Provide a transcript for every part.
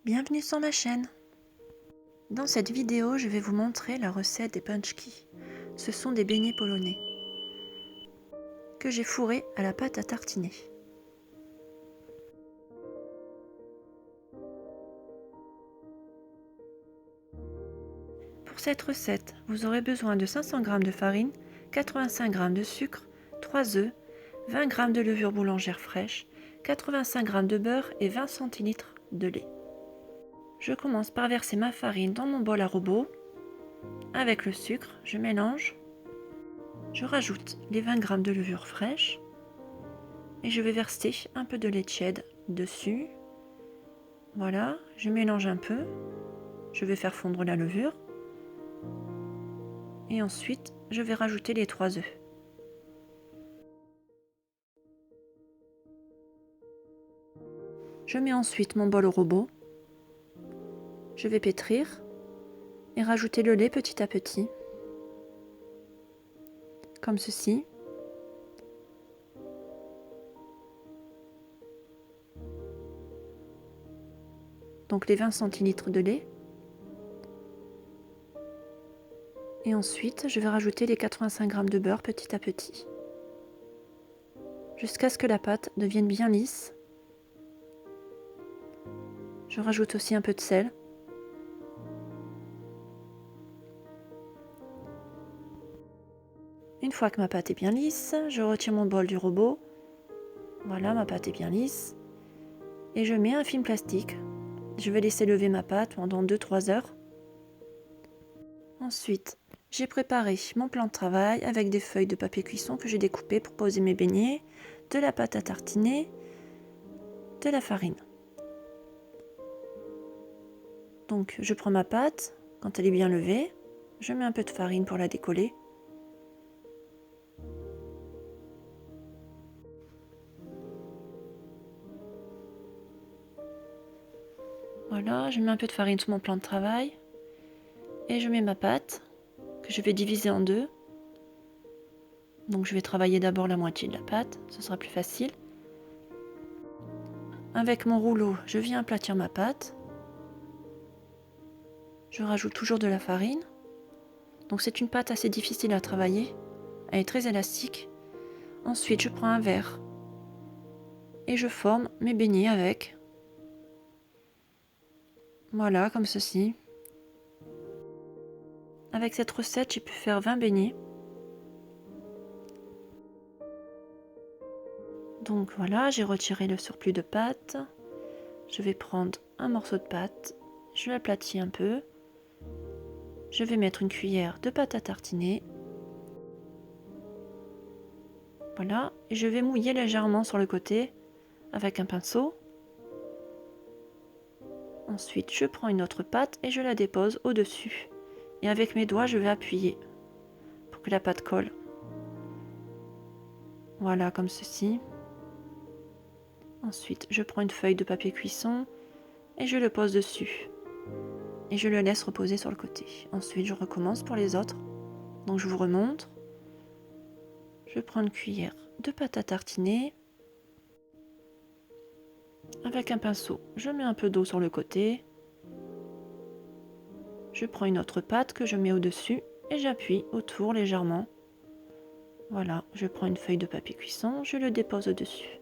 Bienvenue sur ma chaîne. Dans cette vidéo, je vais vous montrer la recette des pączki. Ce sont des beignets polonais que j'ai fourrés à la pâte à tartiner. Pour cette recette, vous aurez besoin de 500 g de farine, 85 g de sucre, 3 œufs, 20 g de levure boulangère fraîche, 85 g de beurre et 20 cl de lait. Je commence par verser ma farine dans mon bol à robot. Avec le sucre, je mélange. Je rajoute les 20 g de levure fraîche et je vais verser un peu de lait tiède dessus. Voilà, je mélange un peu. Je vais faire fondre la levure. Et ensuite, je vais rajouter les 3 œufs. Je mets ensuite mon bol au robot. Je vais pétrir et rajouter le lait petit à petit, comme ceci. Donc les 20 cl de lait. Et ensuite, je vais rajouter les 85 g de beurre petit à petit, jusqu'à ce que la pâte devienne bien lisse. Je rajoute aussi un peu de sel. Une fois que ma pâte est bien lisse, je retire mon bol du robot. Voilà, ma pâte est bien lisse. Et je mets un film plastique. Je vais laisser lever ma pâte pendant 2-3 heures. Ensuite, j'ai préparé mon plan de travail avec des feuilles de papier cuisson que j'ai découpées pour poser mes beignets, de la pâte à tartiner, de la farine. Donc je prends ma pâte, quand elle est bien levée, je mets un peu de farine pour la décoller. Voilà, je mets un peu de farine sur mon plan de travail et je mets ma pâte que je vais diviser en deux. Donc je vais travailler d'abord la moitié de la pâte, ce sera plus facile. Avec mon rouleau, je viens aplatir ma pâte. Je rajoute toujours de la farine. Donc c'est une pâte assez difficile à travailler. Elle est très élastique. Ensuite, je prends un verre et je forme mes beignets avec. Voilà, comme ceci. Avec cette recette, j'ai pu faire 20 beignets. Donc voilà, j'ai retiré le surplus de pâte. Je vais prendre un morceau de pâte, je l'aplatis un peu. Je vais mettre une cuillère de pâte à tartiner. Voilà, et je vais mouiller légèrement sur le côté avec un pinceau. Ensuite, je prends une autre pâte et je la dépose au-dessus. Et avec mes doigts, je vais appuyer pour que la pâte colle. Voilà, comme ceci. Ensuite, je prends une feuille de papier cuisson et je le pose dessus. Et je le laisse reposer sur le côté. Ensuite, je recommence pour les autres. Donc, je vous remontre. Je prends une cuillère de pâte à tartiner. Avec un pinceau, je mets un peu d'eau sur le côté. Je prends une autre pâte que je mets au-dessus et j'appuie autour légèrement. Voilà, je prends une feuille de papier cuisson, je le dépose au-dessus.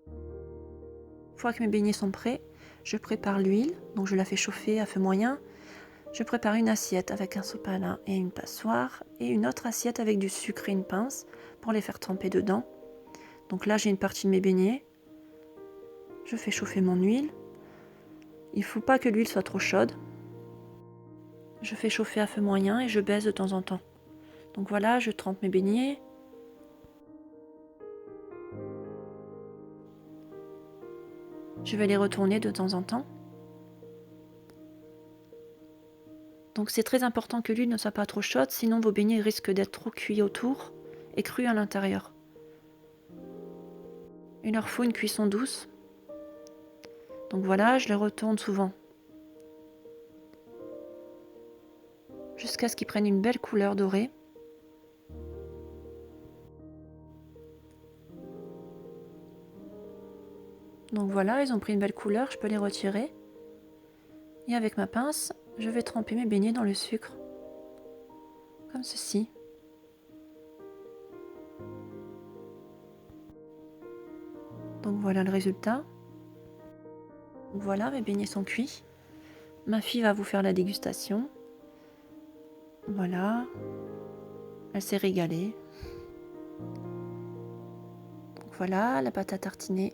Une fois que mes beignets sont prêts, je prépare l'huile, donc je la fais chauffer à feu moyen. Je prépare une assiette avec un sopalin et une passoire et une autre assiette avec du sucre et une pince pour les faire tremper dedans. Donc là, j'ai une partie de mes beignets. Je fais chauffer mon huile. Il ne faut pas que l'huile soit trop chaude. Je fais chauffer à feu moyen et je baisse de temps en temps. Donc voilà, je trempe mes beignets. Je vais les retourner de temps en temps. Donc c'est très important que l'huile ne soit pas trop chaude, sinon vos beignets risquent d'être trop cuits autour et crus à l'intérieur. Il leur faut une cuisson douce. Donc voilà, je les retourne souvent. Jusqu'à ce qu'ils prennent une belle couleur dorée. Donc voilà, ils ont pris une belle couleur, je peux les retirer. Et avec ma pince, je vais tremper mes beignets dans le sucre. Comme ceci. Donc voilà le résultat. Donc voilà, mes beignets sont cuits. Ma fille va vous faire la dégustation. Voilà. Elle s'est régalée. Donc voilà, la pâte à tartiner.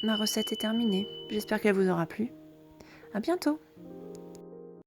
Ma recette est terminée. J'espère qu'elle vous aura plu. À bientôt!